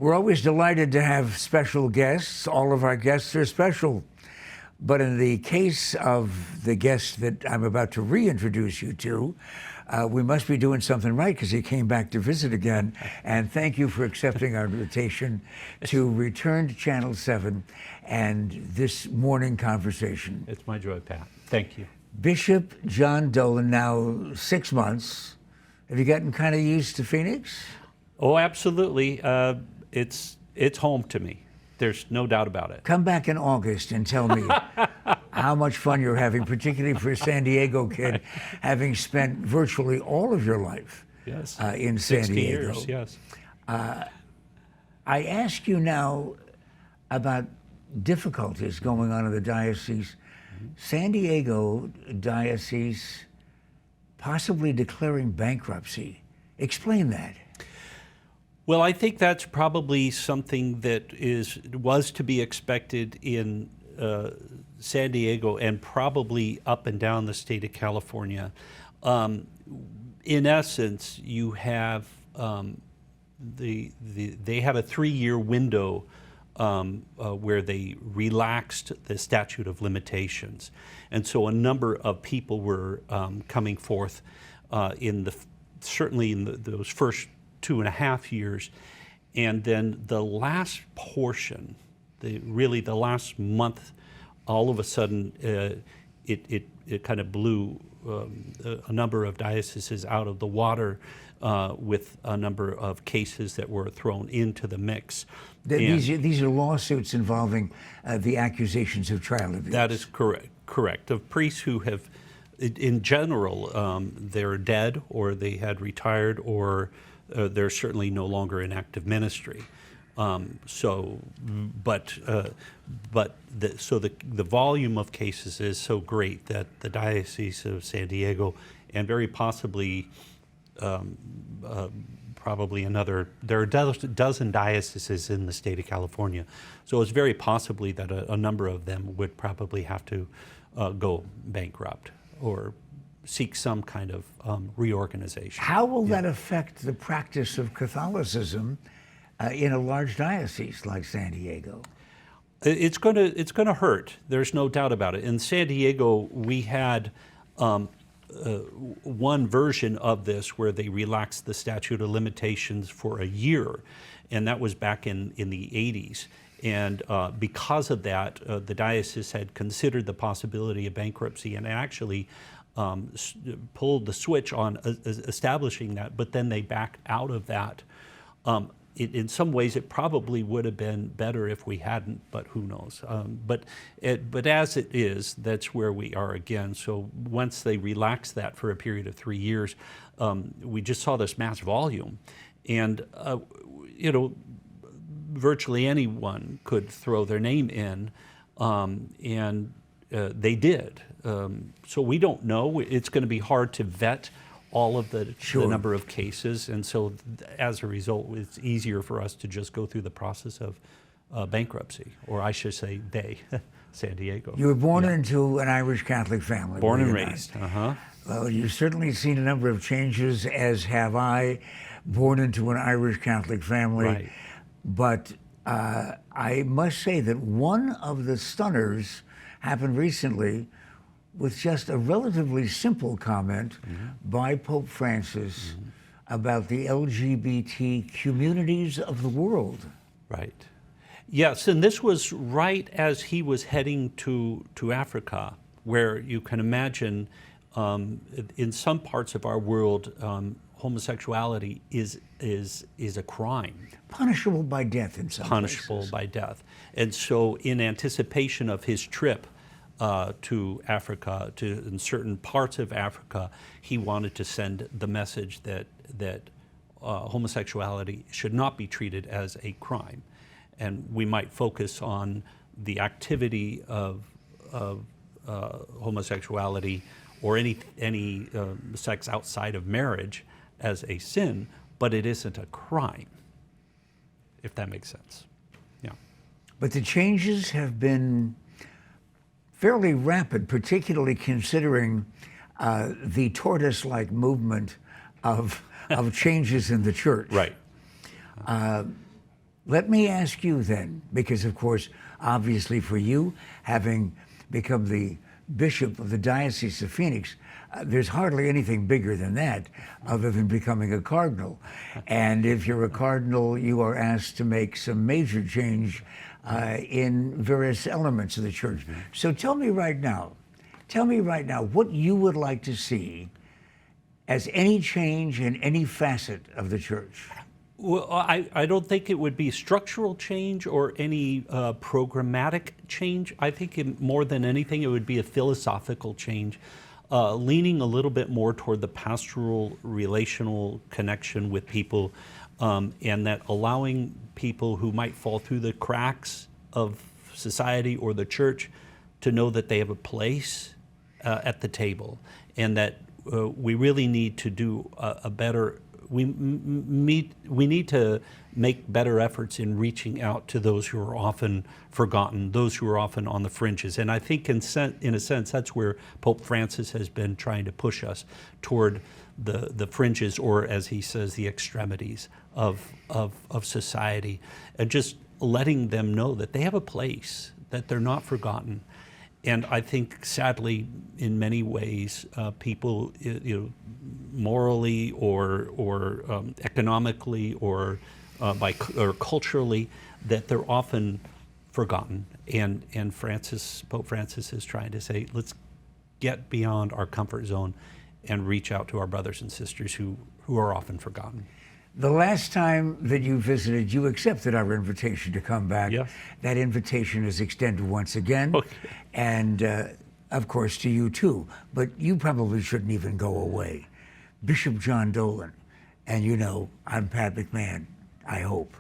We're always delighted to have special guests. All of our guests are special. But in the case of the guest that I'm about to reintroduce you to, we must be doing something right because he came back to visit again. And thank you for accepting our invitation to return to Channel 7 and this morning conversation. It's my joy, Pat. Thank you. Bishop John Dolan, now 6 months. Have you gotten kind of used to Phoenix? Oh, absolutely. It's home to me. There's no doubt about it. Come back in August and tell me how much fun you're having, particularly for a San Diego kid, having spent virtually all of your life in San 60 Diego. years, yes. I ask you now about difficulties going on in the diocese. San Diego Diocese possibly declaring bankruptcy. Explain that. Well, I think that's probably something that was to be expected in San Diego and probably up and down the state of California. In essence, you have they had a 3-year window where they relaxed the statute of limitations, and so a number of people were coming forth certainly in those first 2.5 years, and then the last portion, really the last month, all of a sudden it kind of blew a number of dioceses out of the water with a number of cases that were thrown into the mix. These are lawsuits involving the accusations of child abuse. That is correct. Of priests who have, in general, they're dead or they had retired or they're certainly no longer in active ministry. So the volume of cases is so great that the Diocese of San Diego and very possibly probably there are a dozen dioceses in the state of California. So it's very possibly that a number of them would probably have to go bankrupt or seek some kind of reorganization. How will that affect the practice of Catholicism in a large diocese like San Diego? It's going to hurt. There's no doubt about it. In San Diego, we had one version of this where they relaxed the statute of limitations for a year, and that was back in the 80s. And because of that, the diocese had considered the possibility of bankruptcy and actually pulled the switch on establishing that, but then they backed out of that. In some ways, it probably would have been better if we hadn't, but who knows? But as it is, that's where we are again. So once they relaxed that for a period of 3 years, we just saw this mass volume, and virtually anyone could throw their name in, and they did. So we don't know. It's going to be hard to vet all of the number of cases, and so as a result, it's easier for us to just go through the process of bankruptcy, or I should say San Diego. You were born into an Irish Catholic family. Born and raised. Well, you've certainly seen a number of changes, as have I, born into an Irish Catholic family. Right. But I must say that one of the stunners happened recently with just a relatively simple comment by Pope Francis about the LGBT communities of the world. Right. Yes, and this was right as he was heading to Africa, where you can imagine in some parts of our world, homosexuality is a crime. Punishable by death in some Punishable places. by death. And so in anticipation of his trip to Africa, in certain parts of Africa, he wanted to send the message that homosexuality should not be treated as a crime. And we might focus on the activity of homosexuality or any sex outside of marriage as a sin, but it isn't a crime, if that makes sense. Yeah. But the changes have been fairly rapid, particularly considering the tortoise-like movement of changes in the church. Right. Let me ask you then, because of course, obviously for you, having become the bishop of the Diocese of Phoenix, there's hardly anything bigger than that other than becoming a cardinal. And if you're a cardinal, you are asked to make some major change in various elements of the church. So tell me right now what you would like to see as any change in any facet of the church. Well, I don't think it would be structural change or any programmatic change. I think more than anything, it would be a philosophical change, leaning a little bit more toward the pastoral relational connection with people, and that allowing people who might fall through the cracks of society or the church to know that they have a place at the table, and that we really need to do a better. We need to make better efforts in reaching out to those who are often forgotten, those who are often on the fringes. And I think in a sense, that's where Pope Francis has been trying to push us toward the fringes, or as he says, the extremities of society, and just letting them know that they have a place, that they're not forgotten. And I think, sadly, in many ways, people, morally or economically or culturally, that they're often forgotten. And Pope Francis is trying to say, let's get beyond our comfort zone and reach out to our brothers and sisters who are often forgotten. The last time that you visited, you accepted our invitation to come back. Yes. That invitation is extended once again. Okay. And of course to you too, but you probably shouldn't even go away. Bishop John Dolan, and I'm Pat McMahon, I hope.